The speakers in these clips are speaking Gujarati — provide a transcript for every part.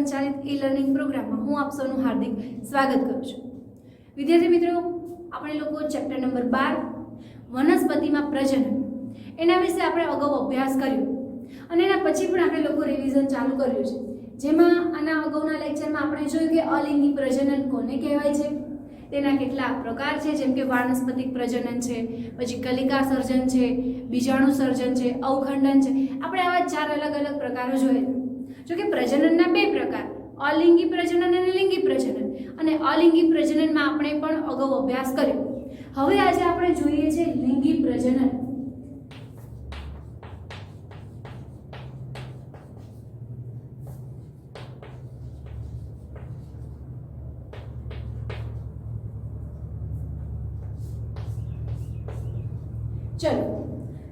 સંચાલિત ઈ લર્નિંગ પ્રોગ્રામમાં હું આપ સૌનું હાર્દિક સ્વાગત કરું છું। વિદ્યાર્થી મિત્રો, આપણે લોકો ચેપ્ટર નંબર 12 વનસ્પતિમાં પ્રજનન એના વિશે આપણે અગાઉ અભ્યાસ કર્યો અને એના પછી પણ આપણે લોકો રિવિઝન ચાલુ કર્યું છે, જેમાં આના અગાઉના લેક્ચરમાં આપણે જોયું કે અલિંગી પ્રજનન કોને કહેવાય છે, તેના કેટલા પ્રકાર છે, જેમ કે વાનસ્પતિક પ્રજનન છે, પછી કલિકા સર્જન છે, બીજાણુ સર્જન છે, અવખંડન છે। આપણે આવા 4 અલગ અલગ પ્રકારો જોયા। જો કે પ્રજનનના 2 પ્રકાર, અલિંગી પ્રજનન અને લિંગી પ્રજનન, અને અલિંગી પ્રજનનમાં આપણે પણ અગાઉ અભ્યાસ કર્યો। હવે આજે આપણે જોઈએ છે લિંગી પ્રજનન। चलो,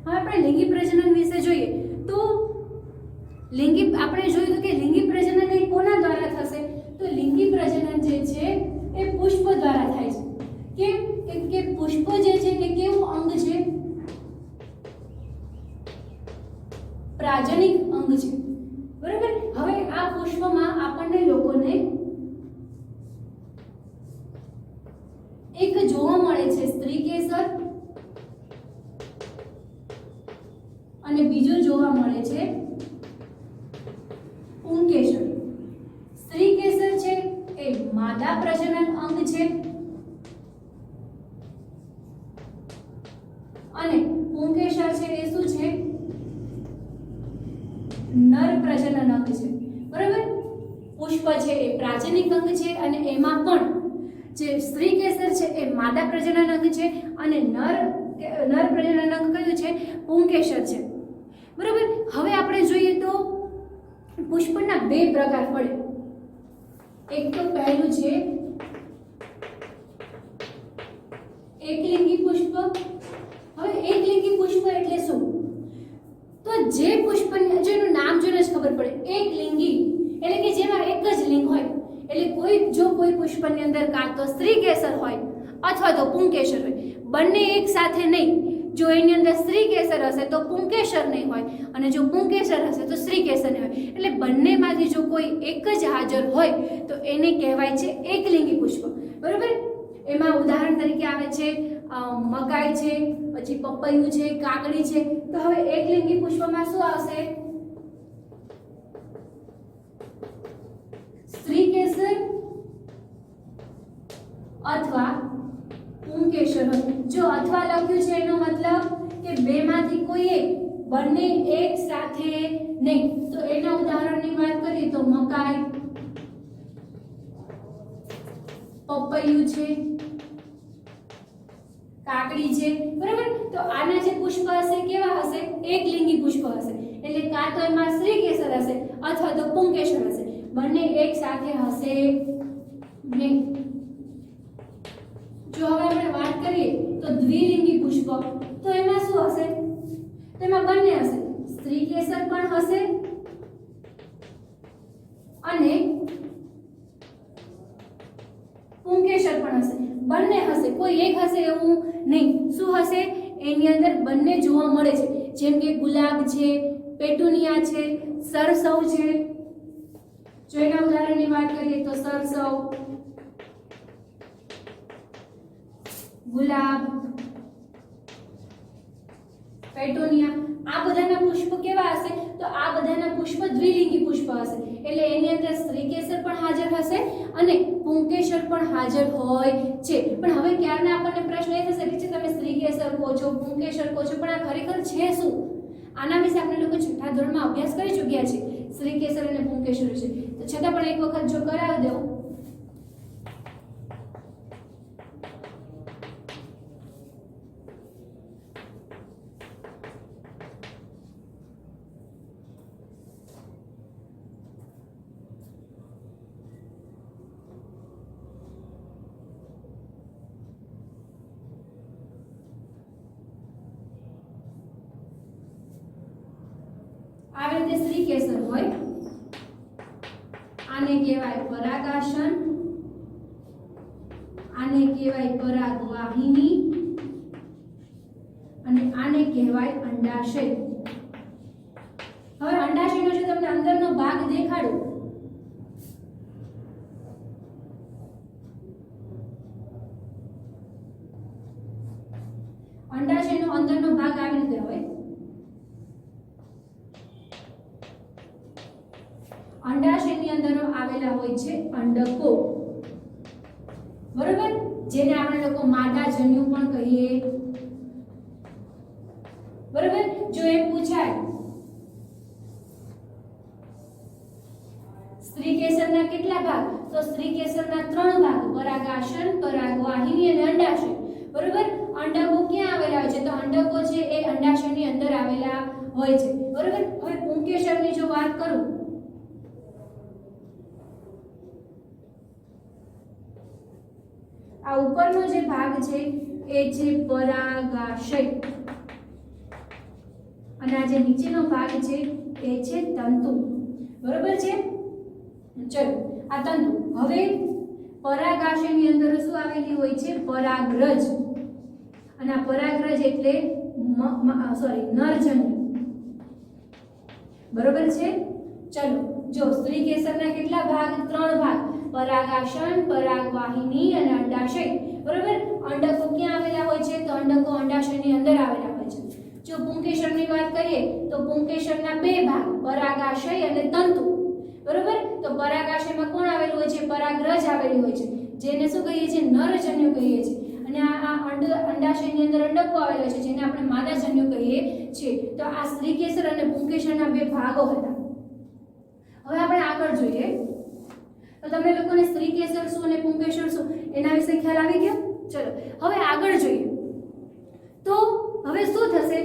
હવે આપણે લિંગી પ્રજનન વિશે જોઈએ તો આપણે જોયું કે લિંગી પ્રજનન એ કોના દ્વારા થશે, તો લિંગી પ્રજનન જે છે એ પુષ્પ દ્વારા થાય છે। કેમ કે પુષ્પ જે છે એ કેવું અંગ છે, પ્રાજનિક અંગ છે, બરાબર। હવે આ પુષ્પમાં આપણને લોકોને એક જોવા મળે છે સ્ત્રી કેસર અને બીજું જોવા મળે છે પુંકેસર। સ્ત્રી કેસર છે એ માદા પ્રજનન અંગ છે અને પુંકેસર છે એ શું છે, નર પ્રજનન અંગ છે, બરાબર। પુષ્પ છે એ પ્રાજનિક અંગ છે અને એમાં પણ જે સ્ત્રી કેસર છે એ માદા પ્રજનન અંગ છે અને નર પ્રજનન અંગ કયું છે, પુંકેસર છે, બરાબર। હવે આપણે જોઈએ તો પુષ્પના 2 પ્રકાર પડે। એક તો પહેલું છે એકલિંગી પુષ્પ। હવે એકલિંગી પુષ્પ એટલે શું, તો જે પુષ્પ જેનું નામ જોઈને જ ખબર પડે, એકલિંગી એટલે કે જેમાં એક જ લિંગ હોય, એટલે કોઈ પુષ્પની અંદર કાં તો સ્ત્રી કેસર હોય અથવા તો પુંકેસર હોય, બંને એક સાથે નહીં। જો એની અંદર સ્ત્રી કેસર હશે તો પુંકેસર નહીં હોય અને જો પુંકેસર હશે તો સ્ત્રી કેસર નહીં હોય, એટલે બંનેમાંથી જો કોઈ એક જ હાજર હોય તો એને કહેવાય છે એકલિંગી પુષ્પ, બરાબર। એમાં ઉદાહરણ તરીકે આવે છે મકાઈ છે, પછી પપૈયું છે, કાકડી છે। તો હવે એકલિંગી પુષ્પમાં શું આવશે, સ્ત્રી કેસર અથવા પુંકેસર હોય। જો અથવા લખ્યું છે એનો મતલબ કે બેમાંથી કોઈ એક, બંને એક સાથે નહીં। તો એના ઉદાહરણની વાત કરીએ તો મકાઈ, પપૈયું છે, કાકડી છે, બરાબર। તો આના જે પુષ્પ હશે કેવા હશે, એકલિંગી પુષ્પ હશે, એટલે કાં તો એમાં સ્ત્રી કેસર હશે અથવા તો પુંકેસર હશે, બંને એક સાથે હશે નહીં। જો હવે આપણે વાત કરીએ તો દ્વિલિંગી પુષ્પ, તો એમાં શું હશે, તેમાં બંને હશે, સ્ત્રી કેસર પણ હશે અને પુંકેસર પણ હશે, બંને હશે, કોઈ એક હશે એવું નહીં। શું હશે, એની અંદર બંને જોવા મળે છે, જેમ કે ગુલાબ છે, પેટુનિયા છે, સરસવ છે। જો એના ઉદાહરણની વાત કરીએ તો સરસવ, ગુલાબ, પેટોનિયા, આ બધાના પુષ્પ કેવા હશે, તો આ બધાના પુષ્પ દ્વિલિંગી પુષ્પ હશે, એટલે એની અંદર સ્ત્રી કેસર પણ હાજર હશે અને પુંકેસર પણ હાજર હોય છે। પણ હવે ક્યારના આપણને પ્રશ્ન એ થશે કે તમે સ્ત્રી કેસર કહો છો, પુંકેસર કહો છો, પણ આ ખરેખર છે શું? આના વિશે આપણે લોકો 6થા ધોરણમાં અભ્યાસ કરી ચૂક્યા છે, સ્ત્રી કેસર અને પુંકેસર વિશે, તો છતાં પણ એક વખત જો કરાવી દઉં। આ રીતે સ્ત્રી કેસર હોય, આને કહેવાય પરાગાસન, આને કહેવાય પરાગવાહિની અને આને કહેવાય અંડાશય। હવે અંડાશયનો જો તમને અંદરનો ભાગ દેખાડું આવેલા હોય છે અંડકો, બરોબર, જેને આપણે લોકો માદાજન્યુ પણ કહીએ, બરોબર. જો એ પૂછાય સ્ત્રીકેસરના કેટલા ભાગ, તો સ્ત્રીકેસરના 3 ભાગ, પરાગાશન, પરાગવાહિની અને અંડાશય, બરોબર. અંડકો ક્યાં આવેલા હોય છે, તો અંડકો છે એ અંડાશયની અંદર આવેલા હોય છે, બરોબર. હવે પુંકેસરની જો વાત કરું, આ ઉપરનો જે ભાગ છે એ છે પરાગાશય અને આ જે નીચેનો ભાગ છે એ છે તંતુ, બરોબર છે. ચલો આ તંતુ. હવે પરાગાશયની અંદર શું આવેલી હોય છે, પરાગરજ, અને આ પરાગરજ એટલે નરજન્યુ, બરોબર છે. ચલો જો સ્ત્રીકેસરના કેટલા ભાગ, 3 ભાગ, પરાગાશન, પરાગવાહિની અને અંડાશય, બરોબર. અંડકો ક્યાં આવેલા હોય છે, તો અંડકો અંડાશયની અંદર આવેલા હોય છે. જો પુંકેસરની વાત કરીએ તો પુંકેસરના 2 ભાગ, પરાગાશય અને તંતુ, બરોબર. તો પરાગાશયમાં કોણ આવેલું હોય છે, પરાગરજ આવેલી હોય છે, જેને શું કહીએ છીએ, નરજન્યુ કહીએ છીએ, અને આ અંડાશયની અંદર અંડકો આવેલા છે, જેને આપણે માદાજન્યુ કહીએ છીએ. તો આ સ્ત્રીકેસર અને પુંકેસરના 2 ભાગો હતા. હવે આપણે આગળ જોઈએ તો તમને લોકોને સ્ત્રીકેસર શું અને પુંકેસર શું એના વિશે ખ્યાલ આવી ગયો. ચલો હવે આગળ જોઈએ તો હવે શું થશે,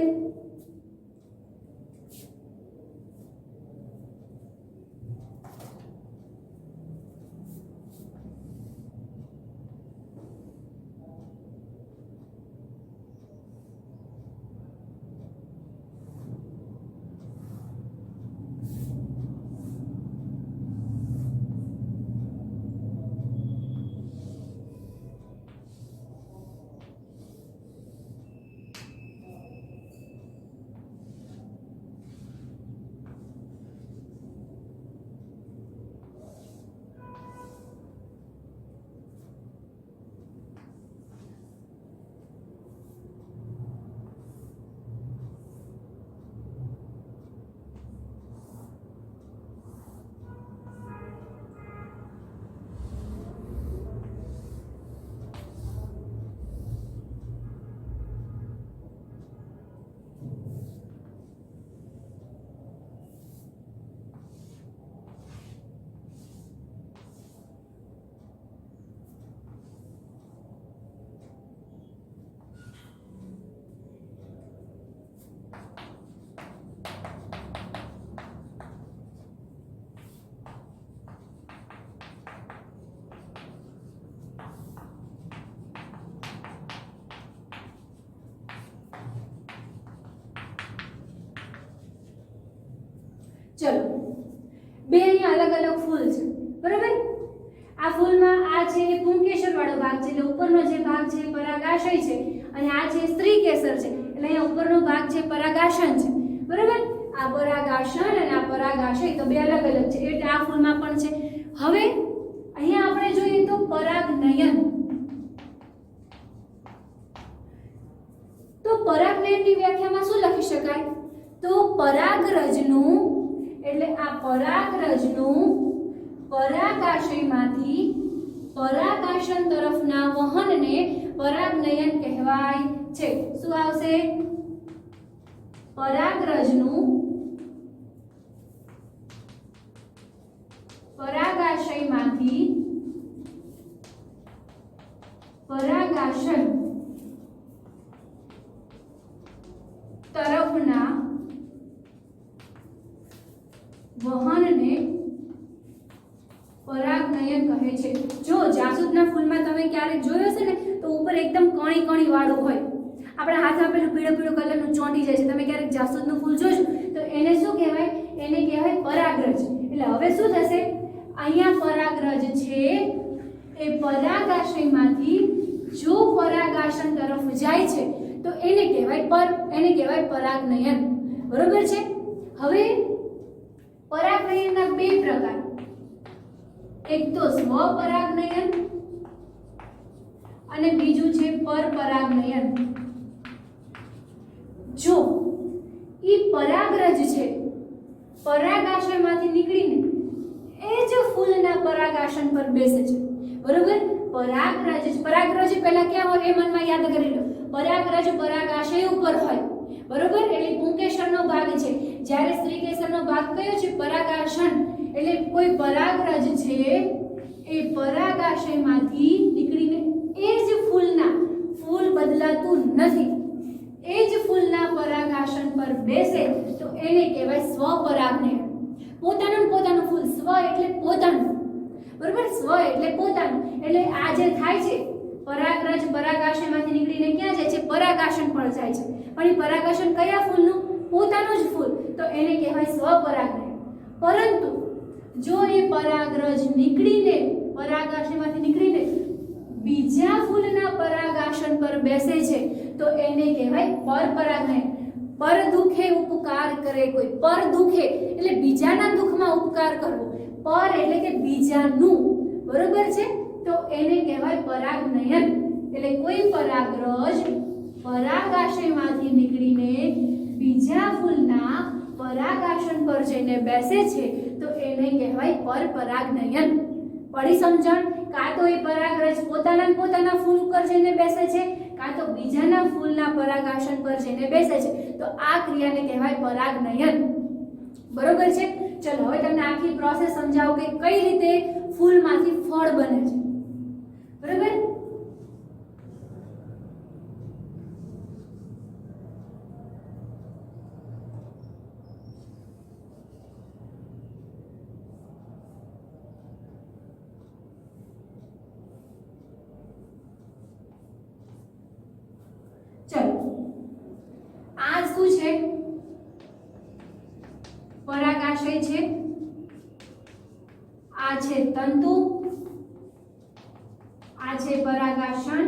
ચલો બે અહીંયા અલગ અલગ ફૂલ છે, બરાબર. આ ફૂલમાં આ છે પુંકેસર વાળો ભાગ છે, એટલે ઉપરનો જે ભાગ છે પરાગાશય છે, અને આ છે સ્ત્રીકેસર છે, એટલે અહીંયા ઉપરનો ભાગ છે પરાગાશન છે, બરાબર. આ પરાગાશન અને આ પરાગાશય તો બે અલગ અલગ છે, એટલે આ ફૂલમાં પણ છે. હવે અહીંયા આપણે જોઈએ તો પરાગનયન, તો પરાગનયનની વ્યાખ્યામાં શું લખી શકાય, તો પરાગરજનું એટલે આ પરાગરજનું પરાગાશયમાંથી પરાગાશન તરફના વહનને પરાગનયન કહેવાય છે. શું આવશે, પરાગરજનું પરાગાશયમાંથી પરાગાશન તરફના વહનને પરાગનયન કહે છે. જો જાસૂદના ફૂલમાં તમે ક્યારેક જોયો હશે ને તો ઉપર એકદમ કણી કણી વાળું હોય, આપણા હાથમાં પેલું પીળો પીળો કલરનું ચોંટી જાય છે. તમે ક્યારેક જાસૂદનું ફૂલ જોજો તો એને શું કહેવાય, એને કહેવાય પરાગરજ. એટલે હવે શું થશે, અહીંયા પરાગરજ છે એ પરાગાશયમાંથી જો પરાગાશન તરફ જાય છે તો એને કહેવાય પરાગનયન, બરોબર છે. હવે પરાગનયનના બે પ્રકાર, એક તો સ્વપરાગનયન અને બીજું છે પરપરાગનયન. જો ઈ પરાગરજ છે પરાગાશયમાંથી નીકળીને એ જ ફૂલના પરાગાશન પર બેસે છે, બરોબર। પરાગરજ પહેલા ક્યાં હોય એ મનમાં યાદ કરી લો। પરાગરજ પરાગાશય ઉપર હોય, બરોબર। એટલે પુંકેસરનો ભાગ છે, જ્યારે સ્ત્રીકેસરનો ભાગ કયો છે? પરાગાશન। એટલે કોઈ પરાગરજ છે એ પરાગાશયમાંથી નીકળીને એ જ ફૂલ બદલાતું નથી, એ જ ફૂલના પરાગાશન પર બેસે તો એને કહેવાય સ્વપરાગનયન। પોતાનું ફૂલ, સ્વ એટલે પોતાનું, બરોબર। સ્વ એટલે પોતાનું, એટલે આ જે થાય છે પરાગરજ પરાગાશયમાંથી નીકળીને ક્યાં જાય છે? પરાગાશન પર જાય છે, પણ એ પરાગાશન કયા ફૂલનું? પોતાનું જ ફૂલ, તો એને કહેવાય સ્વપરાગનયન। પરંતુ જો એ પરાગરજ નીકળીને પરાગાશયમાંથી નીકળીને બીજા ફૂલના પરાગાશન પર બેસે છે તો એને કહેવાય પરપરાગનયન। પર દુખે ઉપકાર કરે કોઈ, પર દુખે એટલે બીજાના દુખમાં ઉપકાર કરવો, પર એટલે કે બીજાનું, બરોબર છે, તો એને કહેવાય પરાગનયન। એટલે કોઈ પરાગરજ પરાગાશયમાંથી નીકળીને બીજા ફૂલના પરાગાશન પર જઈને બેસે છે તો એને કહેવાય પરપરાગનયન। પડી સમજણ? કાં તો એ પરાગરજ પોતાના ફૂલ ઉપર જઈને બેસે છે, કાં તો બીજાના ફૂલના પરાગાશન પર જઈને બેસે છે, તો આ ક્રિયાને કહેવાય પરાગનયન, બરોબર છે। ચલો હવે તમને આખી પ્રોસેસ સમજાવું કે કઈ રીતે ફૂલમાંથી ફળ બને છે, બરોબર। ચલો આ શું છે? પરાગાશય છે, આ છે તંતુ, આ છે પરાગાશન,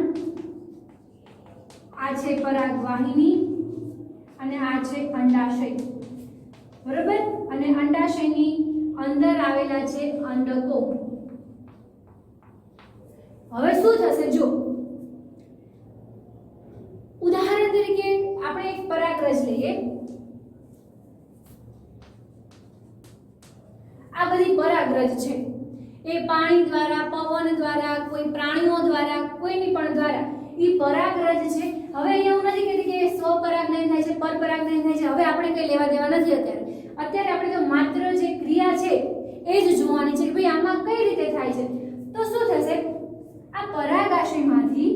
આ છે પરાગવાહિની અને આ છે અંડાશય, બરોબર। અને અંડાશયની અંદર આવેલા છે અંડકો। હવે શું થશે? જો ઉદાહરણ તરીકે આપણે એક પરાગરજ લઈએ, આ બધી પરાગરજ છે એ પાણી દ્વારા, પવન દ્વારા, કોઈ પ્રાણીઓ દ્વારા, કોઈની પણ દ્વારા એ પરાગરજ છે। હવે એવું નથી કહેતી કે સ્વપરાગનયન થાય છે, પરપરાગનયન થાય છે, હવે આપણે કઈ લેવા દેવા નથી અત્યારે આપણે તો માત્ર જે ક્રિયા છે એ જ જોવાની છે કે ભાઈ આમાં કઈ રીતે થાય છે। તો શું થશે? આ પરાગાશયમાંથી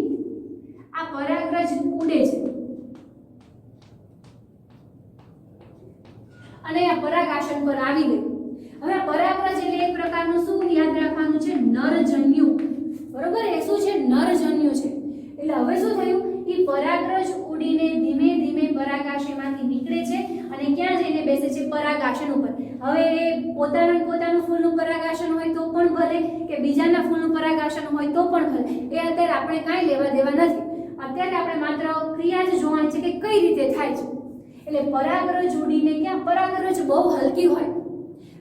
આ પરાગરજ ઉડે છે અને આ પરાગાશન પર આવી ગઈ। હવે આ પરાગરજ એટલે એક પ્રકારનું શું યાદ રાખવાનું છે? નરજન્યુ, બરોબર। એ શું છે? નરજન્યુ છે। એટલે હવે શું થયું? એ પરાગરજ ઉડીને ધીમે ધીમે પરાગાશયમાંથી નીકળે છે અને ક્યાં જઈને બેસે છે? પરાગાશન ઉપર। હવે પોતાનું ફૂલનું પરાગાશન હોય તો પણ ભલે, કે બીજાના ફૂલનું પરાગાશન હોય તો પણ ભલે, એ અત્યારે આપણે કાંઈ લેવા દેવા નથી। અત્યારે આપણે માત્ર ક્રિયા જ જોવાની છે કે કઈ રીતે થાય છે। એટલે પરાગરજ ઉડીને ક્યાં? પરાગરજ બહુ હલકી હોય,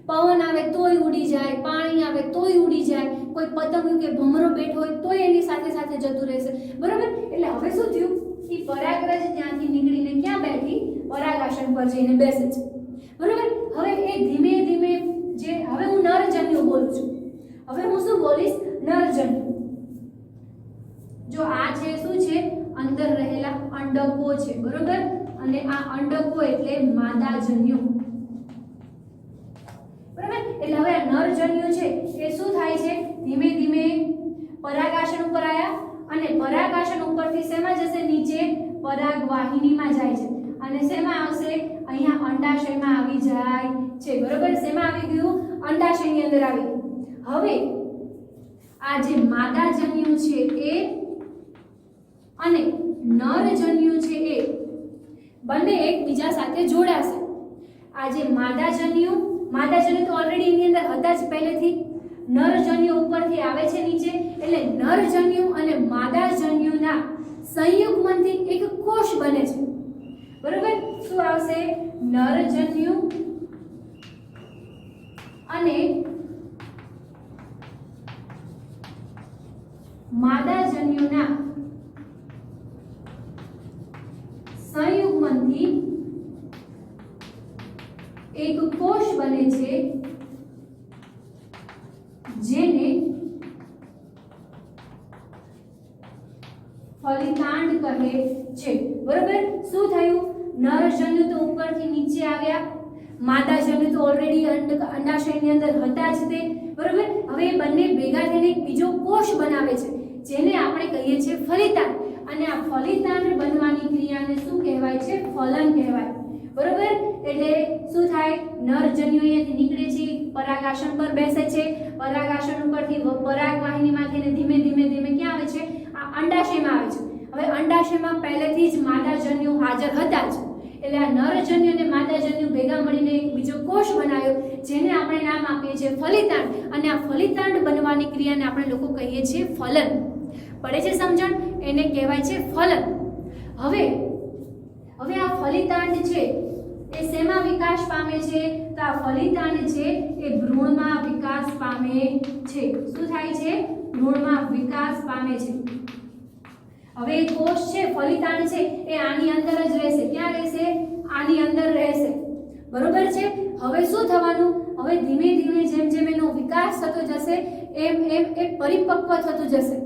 પવન આવે તોય ઉડી જાય, પાણી આવે તોય ઉડી જાય, કોઈ પતંગ કે ભમરો બેઠો હોય તોય એની સાથે સાથે જતું રહેશે, બરોબર। એટલે હવે શું થયું? એ પરાગરજ ત્યાંથી નીકળીને ક્યાં બેઠી? પરાગાશન પર જઈને બેસે છે, બરોબર। હવે એ ધીમે ધીમે જે, હવે હું નરજન્યુ બોલું છું, હવે હું શું બોલીશ? નરજન્યુ। જો આ છે શું છે? અંદર રહેલા અંડકો છે, બરોબર। અને આ અંડકો એટલે માદાજન્યુ, બરાબર। એટલે હવે આ નરજન્યુ છે એ શું થાય છે? ધીમે ધીમે પરાગાશન ઉપર આયા અને પરાગાશન ઉપરથી શેમાં જશે? નીચે પરાગવાહિનીમાં જાય છે અને શેમાં આવશે? અહીંયા અંડાશયમાં આવી જાય છે, બરોબર। શેમાં આવી ગયું? અંડાશયની અંદર આવી ગયું। હવે આ જે માદાજન્યુ છે એ અને નરજન્યુ છે એ બંને એકબીજા સાથે જોડાશે। આ જે માદાજન્યુ તો ઓલરેડી એની અંદર હતા જ પહેલેથી, નરજન્યુ ઉપરથી આવે છે નીચે, એટલે નરજન્યુ અને માદાજન્યુના સંયુગ્મનથી એક કોષ બને છે, બરોબર। શું આવશે? નરજન્યુ અને માદાજન્યુના સંયુગ્મનથી એક કોષ બને છે જેને ફલિતાંડ કહે છે. બરોબર. શું થયું? નરજન્યુ તો ઉપરથી નીચે આવ્યા, માદાજન્યુ તો ઓલરેડી અંડાશયની અંદર હતા જ તે. બરોબર. હવે એ બંને ભેગા થઈને એક બીજો કોષ બનાવે છે જેને આપણે કહીએ છીએ ફલિતાંડ. અને આ ફલિતાંડ બનવાની ક્રિયાને શું કહેવાય છે? ફલન કહેવાય. બરોબર. એટલે શું થાય? નરજન્યુ અહીંયાથી નીકળે છે, પરાગાસન પર બેસે છે, પરાગાસન ઉપરથી પરાગવાહિનીમાંથી ધીમે ધીમે ધીમે ક્યાં આવે છે? આ અંડાશયમાં આવે છે. હવે અંડાશયમાં પહેલેથી જ માદાજન્યુ હાજર હતા જ, એટલે આ નરજન્યુ અને માદાજન્યુ ભેગા મળીને એક બીજો કોષ બનાવ્યો જેને આપણે નામ આપીએ છીએ ફલિતાંડ. અને આ ફલિતાંડ બનવાની ક્રિયાને આપણે લોકો કહીએ છીએ ફલન. પડે છે સમજણ? એને કહેવાય છે ફલન. હવે આ ફલિતાંડ છે એ શેમાં વિકાસ પામે છે? તો આ ફલિતાંડ છે એ ભ્રૂણમાં વિકાસ પામે છે. શું થાય છે? ભ્રૂણમાં વિકાસ પામે છે. હવે એ કોષ છે, ફલિતાંડ છે, એ આની અંદર જ રહેશે. ક્યાં રહેશે? આની અંદર રહેશે. બરોબર છે. હવે શું થવાનું? હવે ધીમે ધીમે જેમ જેમ એનો વિકાસ થતો જશે એમ એમ એ પરિપક્વ થતું જશે.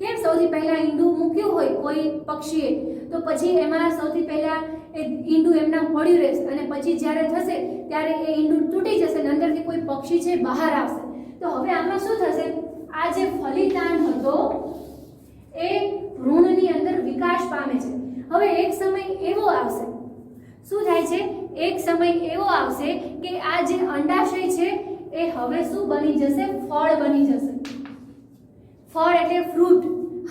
કેમ? સૌથી પહેલા ઈંડું મૂક્યું હોય કોઈ પક્ષીએ તો પછી એમાં સૌથી પહેલા એ ઈંડું એમના પડ્યું રહેશે અને પછી જ્યારે થશે ત્યારે એ ઈંડું તૂટી જશે અને અંદરથી કોઈ પક્ષી છે બહાર આવશે. તો હવે આમાં શું થશે? આ જે ફલિતાંડ હતો એ ભ્રૂણની અંદર વિકાસ પામે છે. હવે એક સમય એવો આવશે, શું થાય છે? એક સમય એવો આવશે કે આ જે અંડાશય છે એ હવે શું બની જશે? ફળ બની જશે. ફળ એટલે ફ્રૂટ.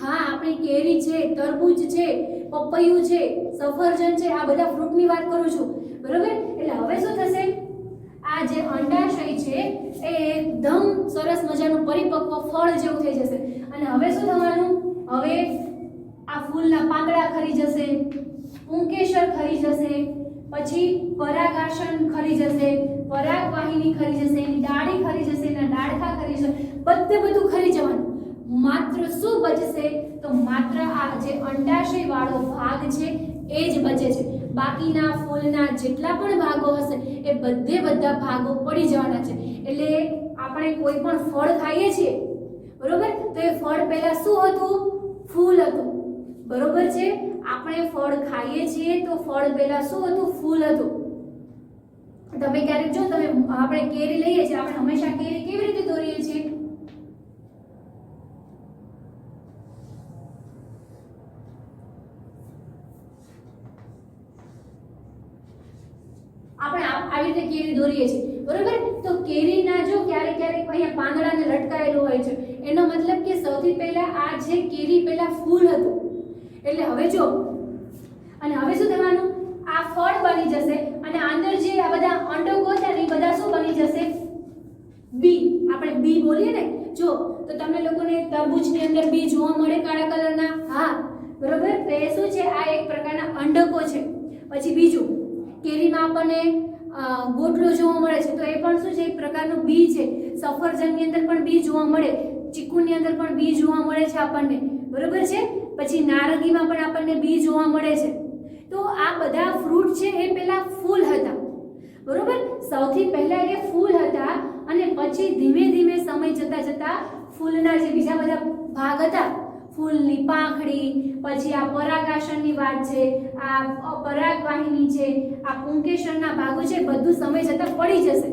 હા, આપણી કેરી છે, તરબૂચ છે, પપૈયું છે, સફરજન છે, આ બધા ફ્રૂટની વાત કરું છું. બરોબર. એટલે હવે શું થશે? આ જે અંડાશય છે એ એકદમ સરસ મજાનું પરિપક્વ ફળ જેવું થઈ જશે. અને હવે શું થવાનું? હવે આ ફૂલના પાંદડા ખરી જશે, પુંકેસર ખરી જશે, પછી પરાગાસન ખરી જશે, પરાગવાહિની ખરી જશે, એની ડાળી ખરી જશે, એના ડાળખા ખરી જશે, બધું ખરી જવાનું. માત્ર શું બચશે? તો માત્ર આ જે અંડાશય વાળો ભાગ છે એ જ બચે છે. બાકીના ફૂલના જેટલા પણ ભાગો હશે એ બધા ભાગો પડી જવાના છે. એટલે આપણે કોઈ પણ ફળ ખાઈએ છીએ, બરોબર, તો એ ફળ પહેલા શું હતું? ફૂલ હતું. બરોબર છે. આપણે ફળ ખાઈએ છીએ તો ફળ પહેલા શું હતું? ફૂલ હતું. તમે ક્યારેક જો આપણે કેરી લઈએ છીએ, આપણે હંમેશા કેરી કેવી રીતે તોડીએ છીએ? આપણે આવી રીતે કેરી દોરીએ છીએ. બરોબર. તો કેરીના જો ક્યારેક અહીંયા પાંદડાને લટકાયેલું હોય છે, એનો મતલબ કે સૌથી પહેલા આ જે કેરી પહેલા ફૂલ હતું. એટલે હવે જો, અને હવે શું થવાનું? આ ફળ બની જશે અને અંદર જે આ બધા અંડકો હતા ને એ બધા શું બની જશે? બી. આપણે બી બોલીએ ને, જો તો તમને લોકોને તરબૂચની અંદર બી જોવા મળે કાળા કલરના? હા, બરોબર. તો એ શું છે? આ એક પ્રકારના અંડકો છે. પછી બીજું, કેરીમાં આપણને ગોટલો જોવા મળે છે, તો એ પણ શું છે? એક પ્રકારનું બી છે. સફરજનની અંદર પણ બી જોવા મળે, ચીકુની અંદર પણ બી જોવા મળે છે આપણને. બરોબર છે. પછી નારંગીમાં પણ આપણને બી જોવા મળે છે. તો આ બધા ફ્રૂટ છે એ પહેલા ફૂલ હતા. બરોબર. સૌથી પહેલા એ ફૂલ હતા અને પછી ધીમે ધીમે સમય જતા જતા ફૂલના જે બીજા બધા ભાગ હતા, ફૂલની પાંખડી, પછી આ પરાગાસનની વાત છે, આ પરાગવાહિની છે, આ પુંકેસરના ભાગો છે, બધું સમય જતા પડી જશે.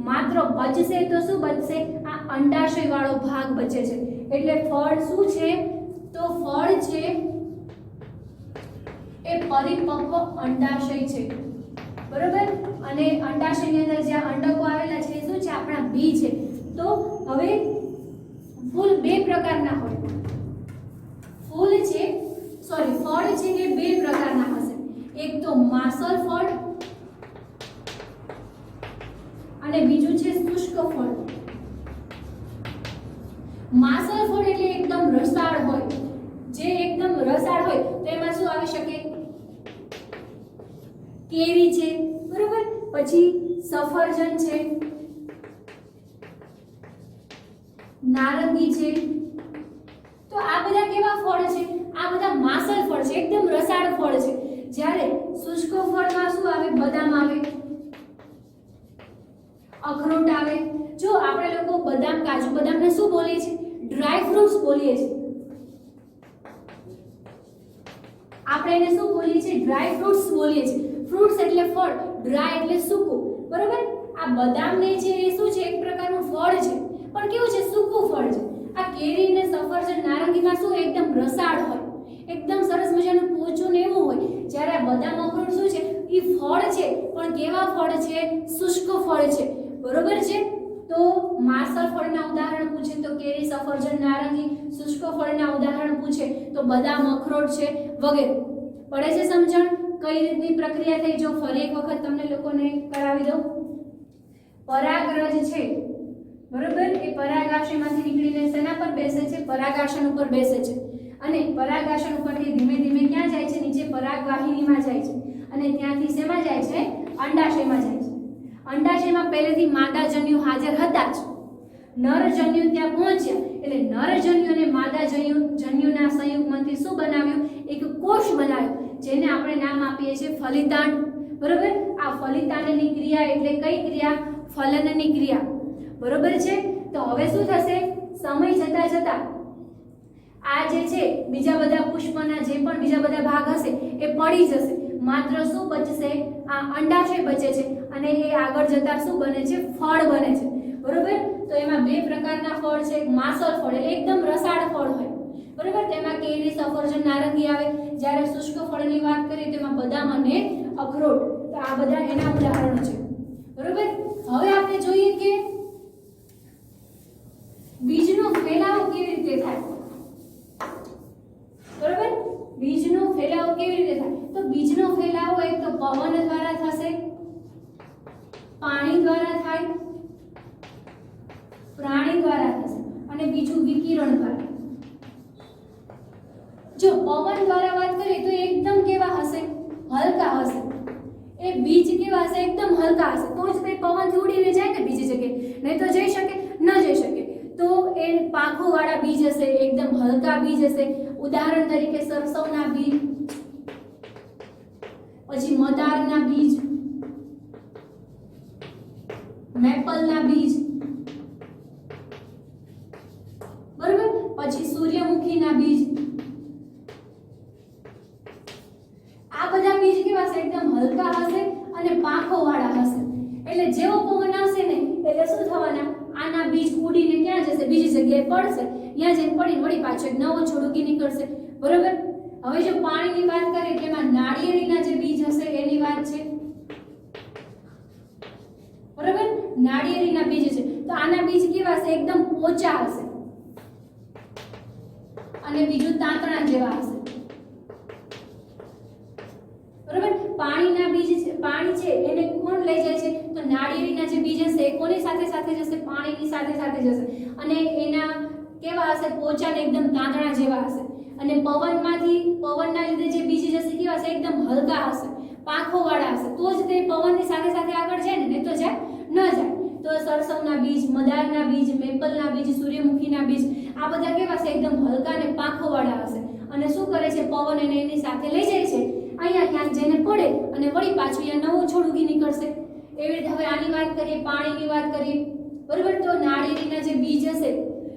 માત્ર બચશે તો શું બચશે? આ અંડાશય વાળો ભાગ બચે છે. એટલે ફળ શું છે? તો ફળ છે એ પરિપક્વ અંડાશય છે. બરોબર. અને અંડાશયની અંદર જે અંડકો આવેલા છે એ શું છે? આપણા બી છે. તો હવે ફૂલ બે પ્રકારના હોય. ફળ છે એ બે પ્રકારના હશે. એક તો માસલ ફળ અને બીજું છે શુષ્ક ફળ. માસલ ફળ એટલે એકદમ રસાળ હોય. જે એકદમ રસાળ હોય તો એમાં શું આવી શકે? કેરી છે, બરોબર, પછી સફરજન છે, નારંગી છે. તો આ બધા કેવા ફળ છે? આ બધા માસલ ફળ છે, એકદમ રસાળ ફળ છે. જ્યારે શુષ્ક ફળમાં શું આવે? બદામ આવે, અખરોટ આવે. જો આપણે લોકો બદામ, કાજુ બદામને શું બોલીએ છીએ? ડ્રાય ફ્રૂટ્સ બોલીએ છીએ. આપણે એને શું બોલીએ છીએ? ડ્રાય ફ્રૂટ્સ બોલીએ છીએ. ફ્રૂટ્સ એટલે ફળ, ડ્રાય એટલે સૂકું. બરોબર? આ બદામને છે એ શું છે? એક પ્રકારનું ફળ છે, પણ કેવું છે? સૂકું ફળ છે. આ કેરી ને સફરજન નારંગીમાં શું એકદમ રસાળ હોય, એકદમ સરસ મજાનું પોચું ને એવું હોય. જ્યારે આ બદામ અખરોટ શું છે? એ ફળ છે, પણ કેવા ફળ છે? શુષ્ક ફળ છે. બરોબર છે? તો માસલ ફળના ઉદાહરણ પૂછે તો કેરી, સફરજન, નારંગી. શુષ્ક ફળના ઉદાહરણ પૂછે તો બદામ, અખરોટ છે વગેરે. પડે છે સમજણ? કઈ રીતની પ્રક્રિયા થઈ? જો ફરી એક વખત તમને લોકોને કરાવી દઉં. પરાગરજ છે, બરોબર? એ પરાગાશયમાંથી નીકળીને શેના પર બેસે છે? પરાગાશન ઉપર બેસે છે. અને પરાગાશન ઉપરથી ધીમે ધીમે ક્યાં જાય છે? નીચે પરાગવાહિનીમાં જાય છે. અને ત્યાંથી શેમાં જાય છે? અંડાશયમાં જાય છે. અંડાશયમાં પહેલેથી માદાજન્યુ હાજર હતા જ. નરજન્યુ ત્યાં પહોંચ્યા એટલે નરજન્યુ અને માદાજન્યુના સંયુગ્મથી શું બનાવ્યું? એક કોષ બનાવ્યો, જેને આપણે નામ આપીએ છીએ ફલિતાંડ. બરોબર? આ ફલિતાંડની ક્રિયા એટલે કઈ ક્રિયા? ફલનની ક્રિયા. બરોબર છે? તો હવે શું થશે? સમય જતા જતા આ જે છે બીજા બધા પુષ્પના જે પણ બીજા બધા ભાગ હશે એ પડી જશે. માત્ર શું બચશે? આ અંડાશય બચે છે. અને એ આગળ જતા શું બને છે? ફળ બને છે. બરોબર? તો એમાં બે પ્રકારના ફળ છે. એક માસલ ફળ એટલે એકદમ રસાળ ફળ હોય. બરોબર? તેમાં કેરી, સફરજન, નારંગી આવે. જ્યારે શુષ્ક ફળની વાત કરીએ તેમાં બદામ અને અખરોટ. તો આ બધા એના ઉદાહરણો છે. બરોબર? હવે આપણે જોઈએ કે બીજનો ફેલાવો કેવી રીતે થાય. બરોબર? બીજનો ફેલાવો કેવી રીતે થાય? તો બીજનો ફેલાવો એક તો પવન દ્વારા થશે, પાણી દ્વારા થાય, પ્રાણી દ્વારા થશે, અને બીજું વિકિરણ દ્વારા. જો પવન દ્વારા વાત કરીએ તો એકદમ કેવા હશે? હલકા હશે. એ બીજ કેવા હશે? એકદમ હલકા હશે. તો જ તે પવનથી ઉડીને જાય ને બીજી જગ્યાએ, નહીં તો જઈ શકે? ન જઈ શકે. તો એ પાંખો વાળા બીજ હશે, એકદમ હલકા બીજ હશે. ઉદાહરણ તરીકે સરસવના બીજ, પછી મદારના બીજ, મેપલના બીજ, બરોબર? પછી સૂર્યમુખીના બીજ. આ બધા બીજ કેવા હશે? એકદમ હલકા હશે અને પાંખો વાળા હશે. એટલે જેવો પવન આવશે ને એટલે શું થવાના? આના બીજ ઉડીને ક્યાં જશે? બીજી જગ્યાએ પડશે. ત્યાં જઈને પડીને વળી પાછો એક નવો છોડ ઉગી નીકળશે. બરોબર? હવે જો પાણીની વાત કરીએ તેમાં નાળિયેરીના જે બીજ હશે એની વાત છે. બરોબર? નાળિયેરીના બીજ છે. તો આના બીજ કેવા હશે? એકદમ પોચા હશે અને બીજું તાંતણા જેવા હશે. બરોબર? પાણીના બીજ છે, પાણી છે એને કોણ લઈ જાય છે? તો નાળિયેરીના જે બીજ હશે એ કોની સાથે સાથે જશે? પાણીની સાથે સાથે જશે. અને એના કેવા હશે? પોચા ને એકદમ તાંતણા જેવા હશે. અને પવનના લીધે જે બીજ જશે કેવા હશે? એકદમ હલકા હશે, પાંખો વાળા હશે. તો જ તે પવનની સાથે સાથે આગળ જાય ને, નહીં તો જાય ન જાય. તો સરસવના બીજ, મદારના બીજ, મેપલના બીજ, સૂર્યમુખીના બીજ આ બધા કેવા છે? એકદમ હલકા અને પાંખો વાળા હશે. અને શું કરે છે? પવન એને એની સાથે લઈ જાય છે. અહીંયા ક્યાંક જઈને પડે અને વળી પાછું અહીંયા નવો છોડ ઉગી નીકળશે. એવી રીતે હવે આની વાત કરીએ, પાણીની વાત કરીએ. બરોબર? તો નાળિયેરીના જે બીજ હશે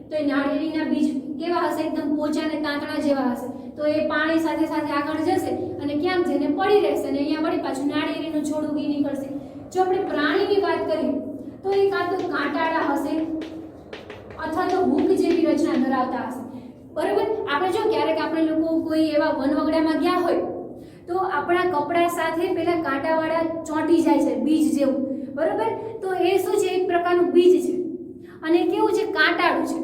તો એ નાળિયેરીના બીજ કેવા હશે? એકદમ પોચા અને તાંતણા જેવા હશે. તો એ પાણી સાથે સાથે આગળ જશે અને ક્યાંક જઈને પડી રહેશે અને અહીંયા વળી પાછું નાળિયેરીનું છોડ ઉગી નીકળશે. જો આપણે પ્રાણીની વાત કરીએ તો એ કાં તો કાંટાળા હશે અથવા તો હૂક જેવી રચના ધરાવતા હશે. બરોબર? આપણે જો ક્યારેક આપણે લોકો કોઈ એવા વનવગડામાં ગયા હોય તો આપણા કપડા સાથે પેલા કાંટાવાળા ચોંટી જાય છે બીજ જેવું. બરોબર? તો એ શું છે? એક પ્રકારનું બીજ છે અને કેવું છે? કાંટાળું છે.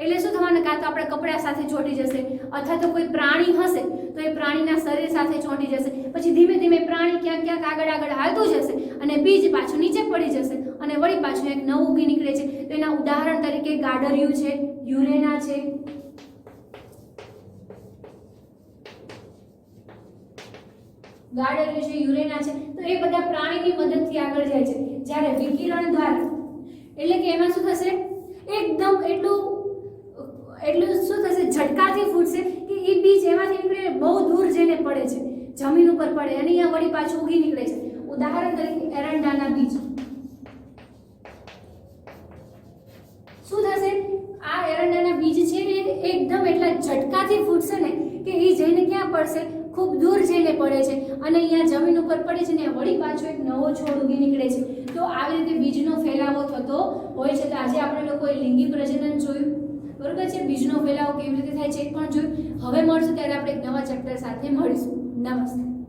એટલે શું થવાનું? કાં તો આપણે કપડા સાથે ચોંટી જશે અથવા તો કોઈ પ્રાણી હશે તો એ પ્રાણીના શરીર સાથે ચોંટી જશે. પછી ધીમે ધીમે પ્રાણી ક્યાંક ક્યાંક આગળ આગળ હાલતું જશે અને બીજ પાછું નીચે પડી જશે અને વળી પાછું એક નવું ઉગી નીકળે છે. તો એના ઉદાહરણ તરીકે ગાડરિયું છે, યુરેના છે. ગાડરિયું છે, યુરેના છે. તો એ બધા પ્રાણીની મદદથી આગળ જાય છે. જ્યારે વિકિરણ દ્વારા એટલે કે એમાં શું થશે? એકદમ એટલું શું થશે? ઝટકાથી ફૂટશે કે એ બીજ એમાંથી નીકળીને બહુ દૂર જઈને પડે છે, જમીન ઉપર પડે અને અહીંયા વળી પાછું ઉગી નીકળે છે. ઉદાહરણ તરીકે એરંડાના બીજ. શું થશે? આ એરંડાના બીજ છે એ એકદમ એટલા ઝટકાથી ફૂટશે ને કે એ જઈને ક્યાં પડશે? ખૂબ દૂર જઈને પડે છે અને અહીંયા જમીન ઉપર પડે છે ને વળી પાછો એક નવો છોડ ઉગી નીકળે છે. તો આવી રીતે બીજનો ફેલાવો થતો હોય છે. તો આજે આપણે લોકોએ લિંગી પ્રજનન જોયું, બરોબર છે, બીજનો ફેલાવો કેવી રીતે થાય છે એ પણ જોયું. હવે મળશું ત્યારે આપણે એક નવા ચેપ્ટર સાથે મળીશું. નમસ્તે.